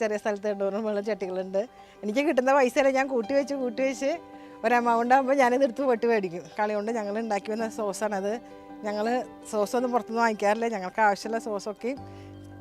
ചെറിയ സ്ഥലത്ത് 800 മുകളിൽ ചട്ടികളുണ്ട്. എനിക്ക് കിട്ടുന്ന പൈസ ഞാൻ കൂട്ടി വെച്ച് ഒരു എമൗണ്ട് ആകുമ്പോൾ ഞാനിത് എടുത്ത് വെട്ടി മേടിക്കും. കളി കൊണ്ട് ഞങ്ങൾ ഉണ്ടാക്കി വന്ന സോസാണത്. ഞങ്ങൾ സോസൊന്നും പുറത്തുനിന്ന് വാങ്ങിക്കാറില്ല. ഞങ്ങൾക്ക് ആവശ്യമുള്ള സോസൊക്കെ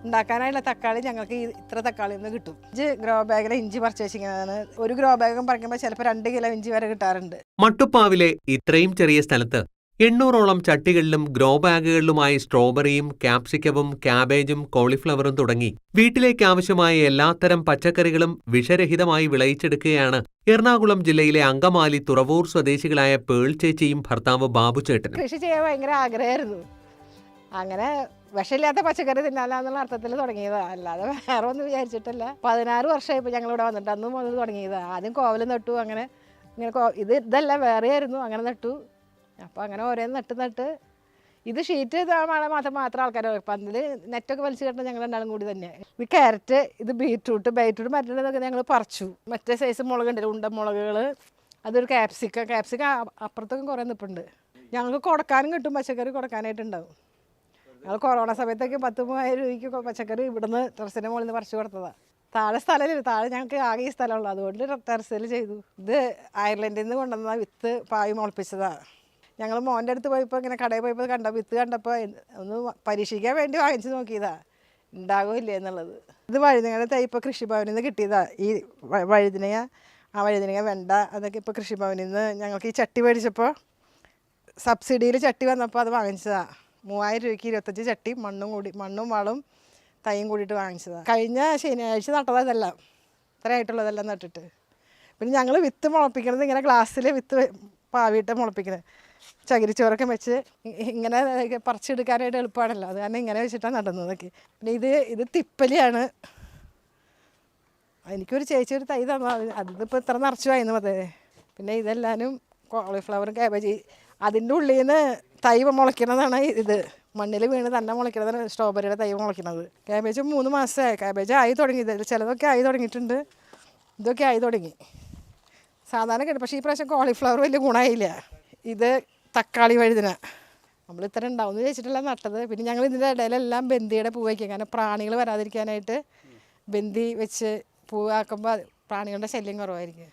ഉണ്ടാക്കാനായുള്ള തക്കാളി ഞങ്ങൾക്ക് ഇത്ര തക്കാളിയിൽ നിന്ന് കിട്ടും. 5 ഗ്രോ ബാഗിലെ ഇഞ്ചി പറിച്ചേച്ചിരിക്കുന്നതാണ്. ഒരു ഗ്രോ ബാഗും പറിക്കുമ്പോൾ ചിലപ്പോൾ 2 കിലോ ഇഞ്ചി വരെ കിട്ടാറുണ്ട്. മട്ടുപ്പാവിലെ ഇത്രയും ചെറിയ സ്ഥലത്ത് 800ഓളം ചട്ടികളിലും ഗ്രോ ബാഗുകളിലുമായി സ്ട്രോബെറിയും ക്യാപ്സിക്കവും ക്യാബേജും കോളിഫ്ലവറും തുടങ്ങി വീട്ടിലേക്കാവശ്യമായ എല്ലാത്തരം പച്ചക്കറികളും വിഷരഹിതമായി വിളയിച്ചെടുക്കുകയാണ് എറണാകുളം ജില്ലയിലെ അങ്കമാലി തുറവൂർ സ്വദേശികളായ പേൾ ചേച്ചിയും ഭർത്താവ് ബാബുചേട്ടനും. കൃഷി ചെയ്യാൻ ഭയങ്കര ആഗ്രഹമായിരുന്നു. അങ്ങനെ വിഷമില്ലാത്ത പച്ചക്കറി തിന്നാലെന്നുള്ള അർത്ഥത്തിൽ തുടങ്ങിയതാണ്, അല്ലാതെ വേറെ ഒന്നും വിചാരിച്ചിട്ടില്ല. 16 വർഷമായി ഇപ്പോൾ ഞങ്ങളിവിടെ വന്നിട്ട് അന്ന് മുതൽ തുടങ്ങിയതാണ്. ആദ്യം കോവൽ നട്ടു, അങ്ങനെ ഇതല്ല വേറെയായിരുന്നു, അങ്ങനെ നട്ടു. അപ്പോൾ അങ്ങനെ ഓരോന്ന് നട്ട് ഇത് ഷീറ്റ് മാത്രം ആൾക്കാർ പന്തിൽ നെറ്റൊക്കെ വലിച്ചു കെട്ടണം ഞങ്ങൾ രണ്ടാളും കൂടി തന്നെ. ഇത് ക്യാരറ്റ്, ഇത് ബീറ്റ്റൂട്ട് മറ്റുള്ളതൊക്കെ ഞങ്ങൾ പറിച്ചു. മറ്റേ സൈസ് മുളകുണ്ടല്ലോ, ഉണ്ടമുളകുകൾ, അതൊരു ക്യാപ്സിക്കം അപ്പുറത്തൊക്കെ കുറേ നിൽപ്പുണ്ട്. ഞങ്ങൾക്ക് കൊടുക്കാനും കിട്ടും, പച്ചക്കറി കൊടുക്കാനായിട്ടുണ്ടാവും. ഞങ്ങൾ കൊറോണ സമയത്തൊക്കെ 10,000-3000 രൂപയ്ക്ക് പച്ചക്കറി ഇവിടുന്ന് ടെറസിൻ്റെ മുകളിൽ നിന്ന് പറിച്ചു കൊടുത്തതാണ്. താഴെ സ്ഥലമില്ല, താഴെ ഞങ്ങൾക്ക് ആകെ ഈ സ്ഥലമുള്ളൂ, അതുകൊണ്ട് ടെറസിൽ ചെയ്തു. ഇത് അയർലൻഡിൽ നിന്ന് കൊണ്ടുവന്ന വിത്ത് പാവി മുളപ്പിച്ചതാണ്. ഞങ്ങൾ മോൻ്റെ അടുത്ത് പോയപ്പോൾ ഇങ്ങനെ കടയിൽ പോയപ്പോൾ വിത്ത് കണ്ടപ്പോൾ ഒന്ന് പരീക്ഷിക്കാൻ വേണ്ടി വാങ്ങിച്ച് നോക്കിയതാണ്, ഉണ്ടാകില്ലേ എന്നുള്ളത്. ഇത് വഴുതനങ്ങയുടെ തൈ ഇപ്പോൾ കൃഷിഭവനിൽ നിന്ന് കിട്ടിയതാണ്. ഈ വഴുതനങ്ങ വെണ്ട അതൊക്കെ ഇപ്പോൾ കൃഷിഭവനിൽ നിന്ന് ഞങ്ങൾക്ക് ഈ ചട്ടി മേടിച്ചപ്പോൾ സബ്സിഡിയിൽ ചട്ടി വന്നപ്പോൾ അത് വാങ്ങിച്ചതാണ്. 3000 രൂപയ്ക്ക് 25 ചട്ടി മണ്ണും വളം തൈയും കൂടിയിട്ട് വാങ്ങിച്ചതാണ്. കഴിഞ്ഞ ശനിയാഴ്ച നട്ടതെല്ലാം ഇത്രയായിട്ടുള്ളതെല്ലാം നട്ടിട്ട്. പിന്നെ ഞങ്ങൾ വിത്ത് മുളപ്പിക്കുന്നത് ഇങ്ങനെ ഗ്ലാസ്സിൽ വിത്ത് പാവിയിട്ട് മുളപ്പിക്കുന്നത്. ചകിരിച്ചോറൊക്കെ വെച്ച് ഇങ്ങനെ പറിച്ചെടുക്കാനായിട്ട് എളുപ്പമാണല്ലോ, അത് കാരണം ഇങ്ങനെ വെച്ചിട്ടാണ് നടുന്നതൊക്കെ. പിന്നെ ഇത് തിപ്പലിയാണ്. എനിക്കൊരു ചേച്ചി ഒരു തൈ തന്നു, അതിപ്പോൾ ഇത്ര നിറച്ചു വായിന്ന് മതേ. പിന്നെ ഇതെല്ലാവരും കോളിഫ്ലവറും ക്യാബേജ്, അതിൻ്റെ ഉള്ളിൽ നിന്ന് തൈ മുളയ്ക്കുന്നതാണ്. ഇത് മണ്ണിൽ വീണ് തന്നെ മുളയ്ക്കുന്നതാണ് സ്ട്രോബെറിയുടെ തൈ മുളയ്ക്കുന്നത്. ക്യാബേജ് 3 മാസമായി. ക്യാബേജ് ആയി തുടങ്ങി, ചിലതൊക്കെ ആയി തുടങ്ങിയിട്ടുണ്ട്, ഇതൊക്കെ ആയി തുടങ്ങി. സാധാരണ കേട്ടു, പക്ഷേ ഈ പ്രാവശ്യം കോളിഫ്ലവർ വലിയ ഗുണമായില്ല. ഇത് തക്കാളി വഴുതന നമ്മൾ ഇത്ര ഉണ്ടാവുമെന്ന് വെച്ചിട്ടുള്ള നട്ടത്. പിന്നെ ഞങ്ങൾ ഇതിൻ്റെ ഇടയിലെല്ലാം ബന്ദിയുടെ പൂ വയ്ക്കും, കാരണം പ്രാണികൾ വരാതിരിക്കാനായിട്ട് ബന്ദി വെച്ച് പൂവാക്കുമ്പോൾ പ്രാണികളുടെ ശല്യം കുറവായിരിക്കും.